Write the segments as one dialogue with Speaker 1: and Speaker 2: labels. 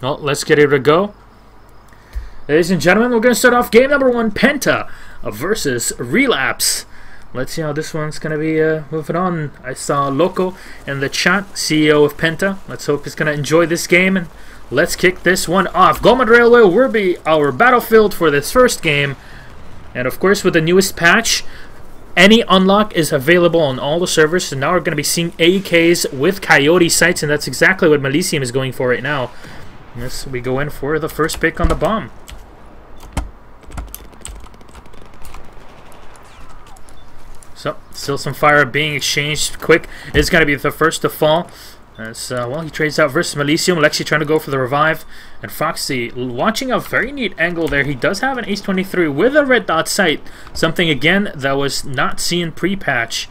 Speaker 1: Well, let's get it to go. Ladies and gentlemen, we're going to start off game number 1, Penta versus Relapse. Let's see how this one's going to be moving on. I saw Loco in the chat, CEO of Penta. Let's hope he's going to enjoy this game, and let's kick this one off. Go4BF4 Railway will be our battlefield for this first game. And of course, with the newest patch, any unlock is available on all the servers. So now we're going to be seeing AKs with Coyote sights, and that's exactly what Melisium is going for right now. Yes, we go in for the first pick on the bomb. So, still some fire being exchanged. Quick is going to be the first to fall. As, well, he trades out versus Melisium. Lexi trying to go for the revive. And Foxy watching a very neat angle there. He does have an Ace-23 with a red dot sight. Something, again, that was not seen pre-patch.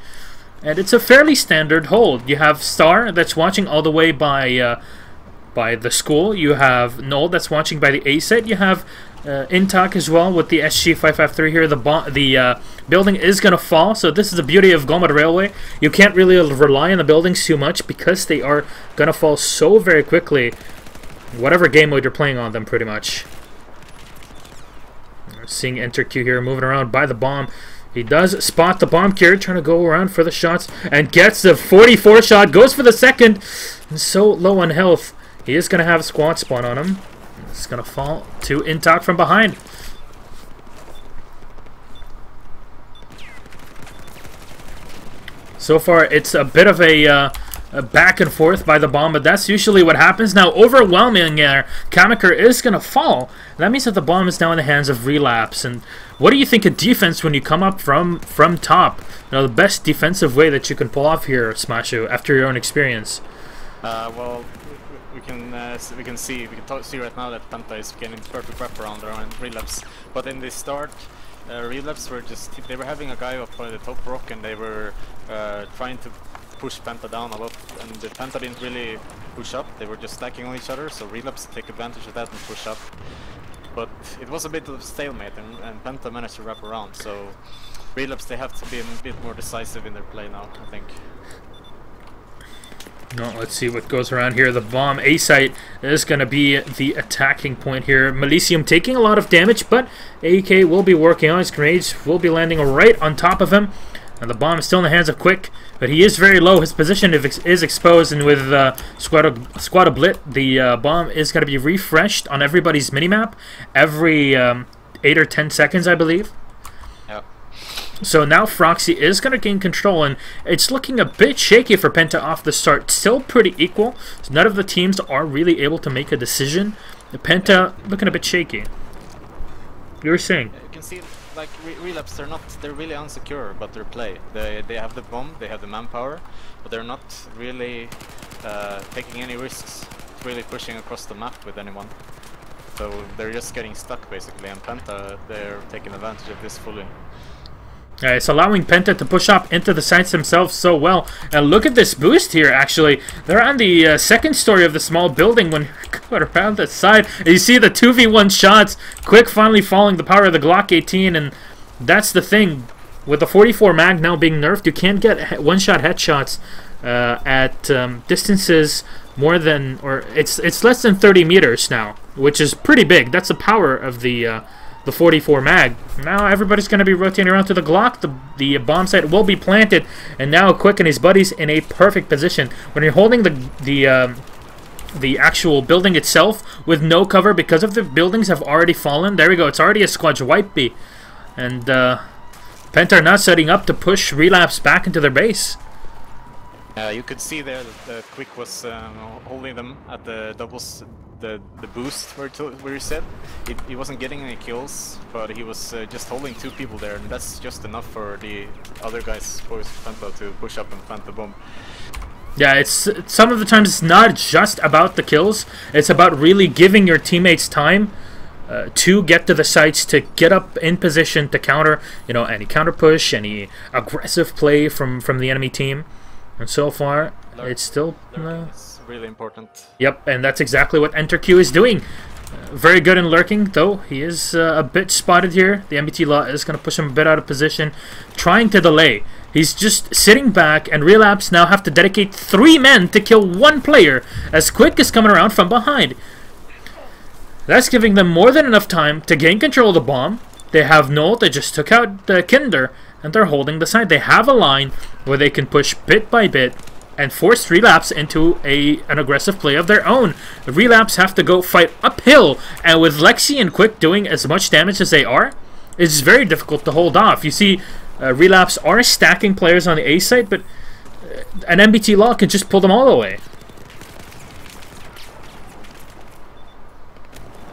Speaker 1: And it's a fairly standard hold. You have Star that's watching all the way by the school. You have Noel that's watching by the A site. You have Intak as well with the SG553 here. The building is going to fall, so this is the beauty of Go4BF4 Railway. You can't really rely on the buildings too much because they are going to fall so very quickly, whatever game mode you're playing on them, pretty much. Seeing Enter Q here moving around by the bomb. He does spot the bomb carrier, trying to go around for the shots, and gets the 44 shot, goes for the second, and so low on health. He is going to have a squad spawn on him. It's going to fall to Intak from behind. So far, it's a bit of a back and forth by the bomb, but that's usually what happens. Now, overwhelming Kamaker is going to fall. That means that the bomb is now in the hands of Relapse. And what do you think of defense when you come up from top? You know, the best defensive way that you can pull off here, Smashu, after your own experience.
Speaker 2: Well, we can see right now that Penta is getting perfect wraparound around Relapse. But in the start, Relapse were they were having a guy up by the top rock, and they were trying to push Penta down a lot, and the Penta didn't really push up. They were just stacking on each other, so Relapse take advantage of that and push up. But it was a bit of a stalemate, and Penta managed to wrap around. So Relapse, they have to be a bit more decisive in their play now, I think.
Speaker 1: No, let's see what goes around here. The bomb A site is going to be the attacking point here. Melisium taking a lot of damage, but AK will be working on his grenades, will be landing right on top of him. And the bomb is still in the hands of Quick, but he is very low. His position is exposed, and with Squad Blit, the bomb is going to be refreshed on everybody's minimap every 8 or 10 seconds, I believe. So now Froxy is going to gain control, and it's looking a bit shaky for Penta off the start. Still pretty equal. So none of the teams are really able to make a decision. The Penta looking a bit shaky. You were saying?
Speaker 2: You can see, like, Relapse, they're really unsecure about their play. They have the bomb, they have the manpower, but they're not really taking any risks, really pushing across the map with anyone. So they're just getting stuck, basically, and Penta, they're taking advantage of this fully.
Speaker 1: It's allowing Penta to push up into the sites themselves so well. And look at this boost here, actually. They're on the second story of the small building when you're going around the side. And you see the 2v1 shots. Quick finally falling the power of the Glock 18. And that's the thing. With the 44 mag now being nerfed, you can't get one-shot headshots at distances more than... or it's less than 30 meters now, which is pretty big. That's the power of the 44 mag. Now everybody's going to be rotating around to the Glock. The bomb site will be planted, and now Quick and his buddies in a perfect position. When you're holding the actual building itself with no cover because of the buildings have already fallen. There we go. It's already a squad wipey, and Penta are now setting up to push Relapse back into their base.
Speaker 2: You could see there that Quick was holding them at the doubles, the boost where he said. He wasn't getting any kills, but he was just holding 2 people there, and that's just enough for the other guys, boys Penta, to push up and plant the bomb.
Speaker 1: Yeah, it's some of the times it's not just about the kills. It's about really giving your teammates time to get to the sites, to get up in position to counter, you know, any counter push, any aggressive play from the enemy team. And so far, it's still...
Speaker 2: it's really important.
Speaker 1: Yep, and that's exactly what Enter Q is doing. Very good in lurking, though. He is a bit spotted here. The MBT law is going to push him a bit out of position, trying to delay. He's just sitting back, and Relapse now have to dedicate 3 men to kill 1 player, as Quick is coming around from behind. That's giving them more than enough time to gain control of the bomb. They have Null, they just took out the Kinder, and they're holding the side. They have a line where they can push bit by bit and force Relapse into an aggressive play of their own. The Relapse have to go fight uphill, and with Lexi and Quick doing as much damage as they are, it's very difficult to hold off. You see, Relapse are stacking players on the A site, but an MBT Law can just pull them all away.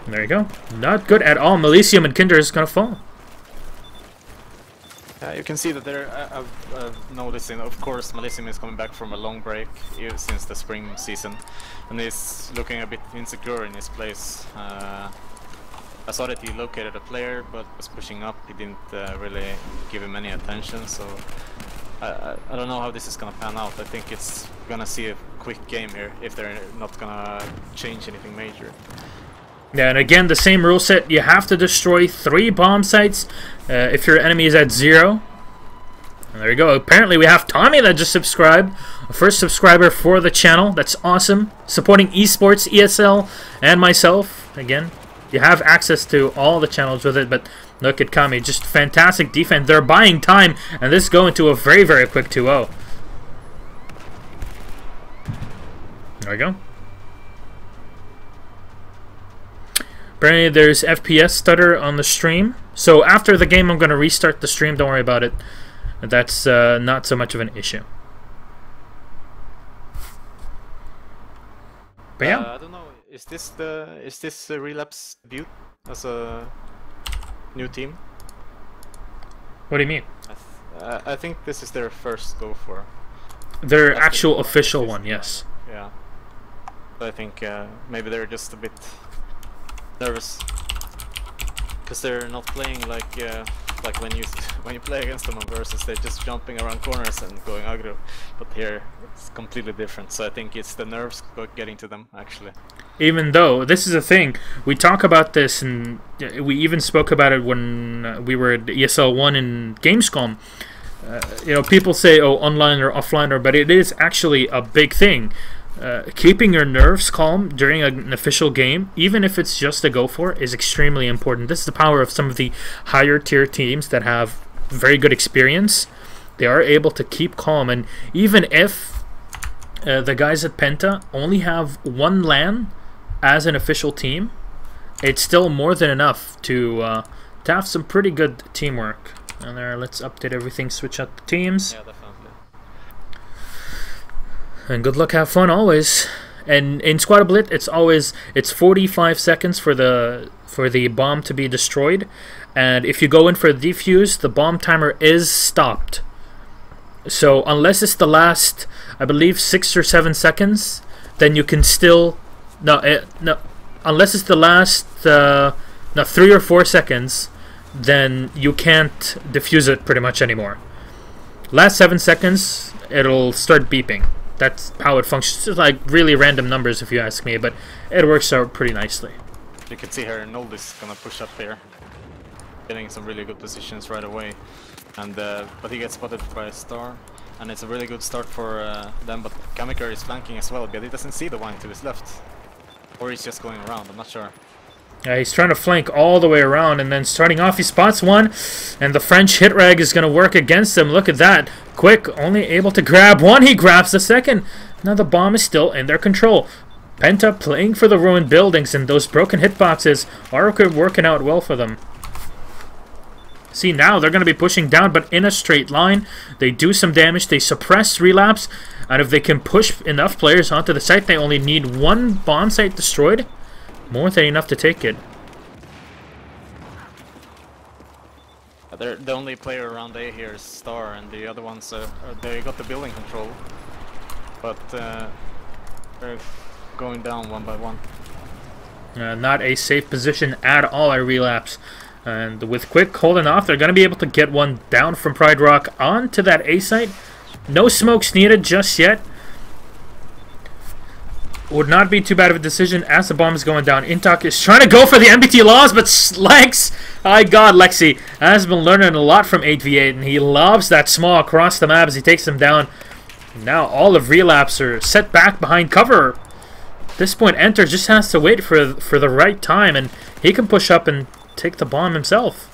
Speaker 1: There you go. Not good at all. Melisium and Kinder is going to fall.
Speaker 2: You can see that they're noticing, of course, Melisium is coming back from a long break since the spring season, and he's looking a bit insecure in his place. I saw that he located a player, but was pushing up. He didn't really give him any attention, so I don't know how this is gonna pan out. I think it's gonna see a quick game here if they're not gonna change anything major.
Speaker 1: Yeah, and again, the same rule set. You have to destroy 3 bomb sites if your enemy is at 0. And there you go. Apparently, we have Tommy that just subscribed. A first subscriber for the channel. That's awesome. Supporting esports, ESL, and myself. Again, you have access to all the channels with it, but look at Kami. Just fantastic defense. They're buying time, and this is going to a very, very quick 2-0. There we go. Apparently there's FPS stutter on the stream. So after the game I'm going to restart the stream. Don't worry about it. That's not so much of an issue. But yeah.
Speaker 2: I don't know. Is this Relapse debut as a new team?
Speaker 1: What do you mean?
Speaker 2: I think this is their first Go4.
Speaker 1: Their actual official one, yes.
Speaker 2: Yeah. But I think maybe they're just a bit nervous because they're not playing like when you play against them on versus, they're just jumping around corners and going aggro, but here it's completely different. So I think it's the nerves getting to them actually.
Speaker 1: Even though this is a thing, we talk about this, and we even spoke about it when we were at ESL 1 in Gamescom. You know, people say, oh, online or offline, but it is actually a big thing. Keeping your nerves calm during an official game, even if it's just a Go4, is extremely important. This is the power of some of the higher tier teams that have very good experience. They are able to keep calm, and even if the guys at Penta only have 1 LAN as an official team, it's still more than enough to have some pretty good teamwork. And there, let's update everything, switch out the teams.
Speaker 2: Yeah, definitely.
Speaker 1: And good luck, have fun always. And in Squad Blit, it's 45 seconds for the bomb to be destroyed, and if you go in for a defuse, the bomb timer is stopped. So unless it's the last, I believe, 6 or 7 seconds, then you can still no. Unless it's the last 3 or 4 seconds, then you can't defuse it pretty much anymore. Last 7 seconds, it'll start beeping. That's how it functions. It's like really random numbers if you ask me, but it works out pretty nicely.
Speaker 2: You can see here Nold is gonna push up here, getting some really good positions right away, and but he gets spotted by a star, and it's a really good start for them. But Kamikar is flanking as well, but he doesn't see the one to his left, or he's just going around. I'm not sure.
Speaker 1: Yeah, he's trying to flank all the way around, and then starting off, he spots one, and the French hit rag is going to work against him. Look at that. Quick, only able to grab one. He grabs the second. Now the bomb is still in their control. Penta playing for the ruined buildings, and those broken hitboxes are working out well for them. See, now they're going to be pushing down, but in a straight line. They do some damage. They suppress Relapse, and if they can push enough players onto the site, they only need 1 bomb site destroyed. More than enough to take it.
Speaker 2: They're the only player around A here is Star, and the other ones they got the building control, but they're going down one by one.
Speaker 1: Not a safe position at all at Relapse, and with Quick holding off, they're going to be able to get one down from Pride Rock onto that A site. No smokes needed just yet. Would not be too bad of a decision as the bomb is going down. Intok is trying to go for the MBT laws, but Lex, my god, Lexi has been learning a lot from 8v8, and he loves that small across the map as he takes them down. Now all of Relapse are set back behind cover. At this point, Enter just has to wait for the right time, and he can push up and take the bomb himself.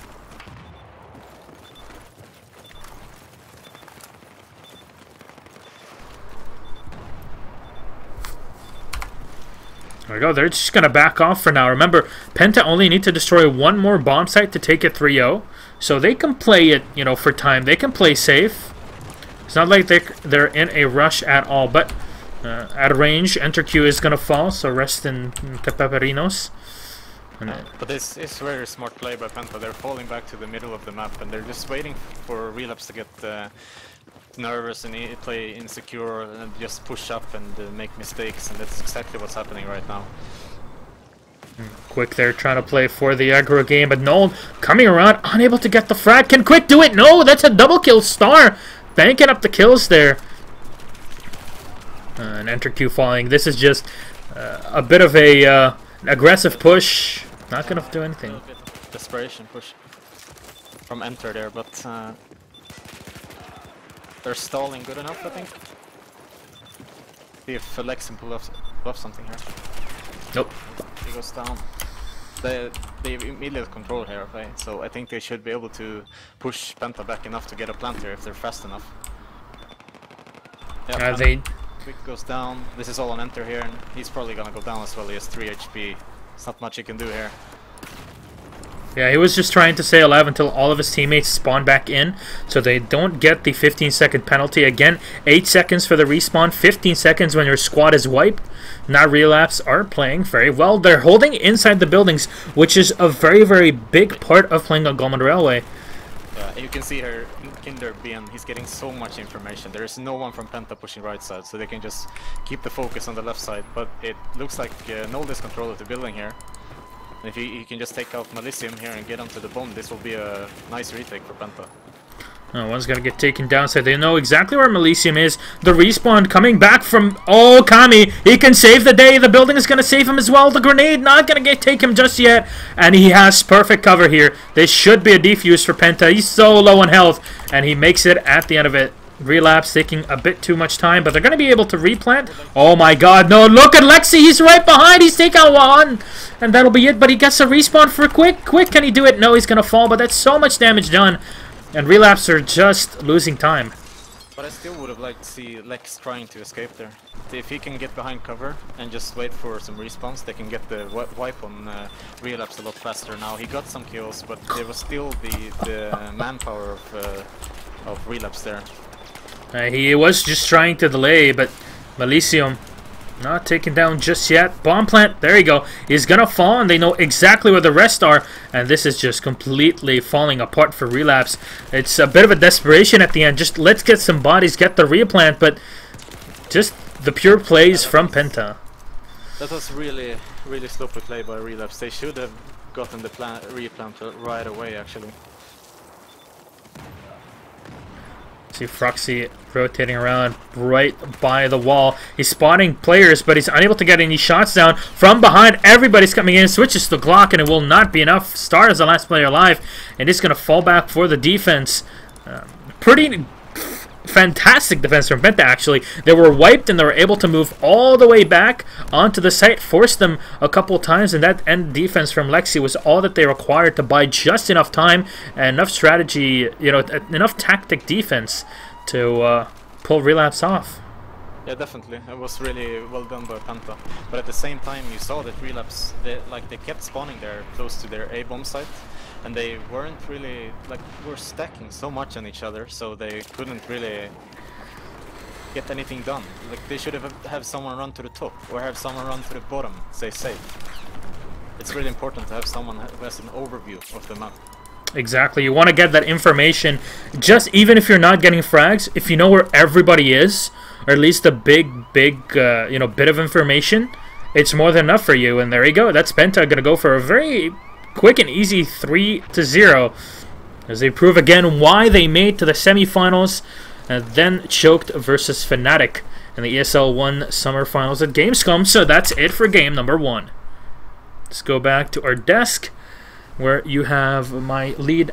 Speaker 1: There we go. They're just going to back off for now. Remember, Penta only need to destroy one more bomb site to take it 3-0. So they can play it, you know, for time. They can play safe. It's not like they're in a rush at all. But at range, Enter Q is going to fall. So rest in Peperinos.
Speaker 2: But this is very smart play by Penta. They're falling back to the middle of the map. And they're just waiting for Relapse to get nervous and play insecure and just push up and make mistakes, and that's exactly what's happening right now.
Speaker 1: Quick there trying to play for the aggro game, but Noel coming around, unable to get the frag. Can Quick do it? No, that's a double kill. Star banking up the kills there. And Enter Q falling. This is just a bit of a aggressive push. Not gonna do anything.
Speaker 2: A little bit desperation push from Enter there, but they're stalling good enough, I think. See if Alex can pull off something here.
Speaker 1: Nope.
Speaker 2: He goes down. They immediately control here, right? So I think they should be able to push Penta back enough to get a plant here if they're fast enough. Yeah, Quick goes down. This is all on Enter here, and he's probably gonna go down as well. He has 3 HP. It's not much he can do here.
Speaker 1: Yeah, he was just trying to stay alive until all of his teammates spawn back in, so they don't get the 15-second penalty. Again, 8 seconds for the respawn, 15 seconds when your squad is wiped. Now Relapse are playing very well. They're holding inside the buildings, which is a very, very big part of playing on Goldman Railway.
Speaker 2: You can see here, Kinder being, he's getting so much information. There is no one from Penta pushing right side, so they can just keep the focus on the left side. But it looks like Nold is control of the building here. If he can just take out Malicium here and get onto the bomb, this will be a nice retake for Penta.
Speaker 1: One's gonna get taken down, so they know exactly where Malicium is. The respawn coming back from... Oh, Kami! He can save the day! The building is gonna save him as well! The grenade not gonna take him just yet! And he has perfect cover here. This should be a defuse for Penta. He's so low on health, and he makes it at the end of it. Relapse taking a bit too much time, but they're going to be able to replant. Oh my god, no, look at Lexi, he's right behind, he's taking out one, and that'll be it, but he gets a respawn for Quick. Quick, can he do it? No, he's going to fall, but that's so much damage done, and Relapse are just losing time.
Speaker 2: But I still would have liked to see Lex trying to escape there. If he can get behind cover and just wait for some respawns, they can get the wipe on Relapse a lot faster now. He got some kills, but there was still the manpower of Relapse there.
Speaker 1: He was just trying to delay, but Malicium not taken down just yet. Bomb plant, there you go. He's gonna fall, and they know exactly where the rest are, and this is just completely falling apart for Relapse. It's a bit of a desperation at the end. Just let's get some bodies, get the replant, but just the pure plays from Penta.
Speaker 2: That was really, really sloppy play by Relapse. They should have gotten the replant right away, actually.
Speaker 1: See Froxy rotating around right by the wall. He's spotting players, but he's unable to get any shots down from behind. Everybody's coming in. Switches to Glock, and it will not be enough. Star is the last player alive, and he's going to fall back for the defense. Pretty fantastic defense from Penta, actually. They were wiped, and they were able to move all the way back onto the site, forced them a couple times, and that end defense from Lexi was all that they required to buy just enough time and enough strategy, you know, enough tactic defense to pull Relapse off.
Speaker 2: Yeah, definitely. It was really well done by Penta. But at the same time, you saw that Relapse, they kept spawning there close to their A-bomb site. And they weren't really, were stacking so much on each other, so they couldn't really get anything done. They should have someone run to the top, or have someone run to the bottom, stay safe. It's really important to have someone who has an overview of the map.
Speaker 1: Exactly, you want to get that information, just even if you're not getting frags, if you know where everybody is, or at least a big, you know, bit of information, it's more than enough for you. And there you go, that's Penta gonna go for a very quick and easy 3-0 as they prove again why they made to the semifinals and then choked versus Fnatic in the ESL 1 Summer Finals at Gamescom. So that's it for game number 1. Let's go back to our desk where you have my lead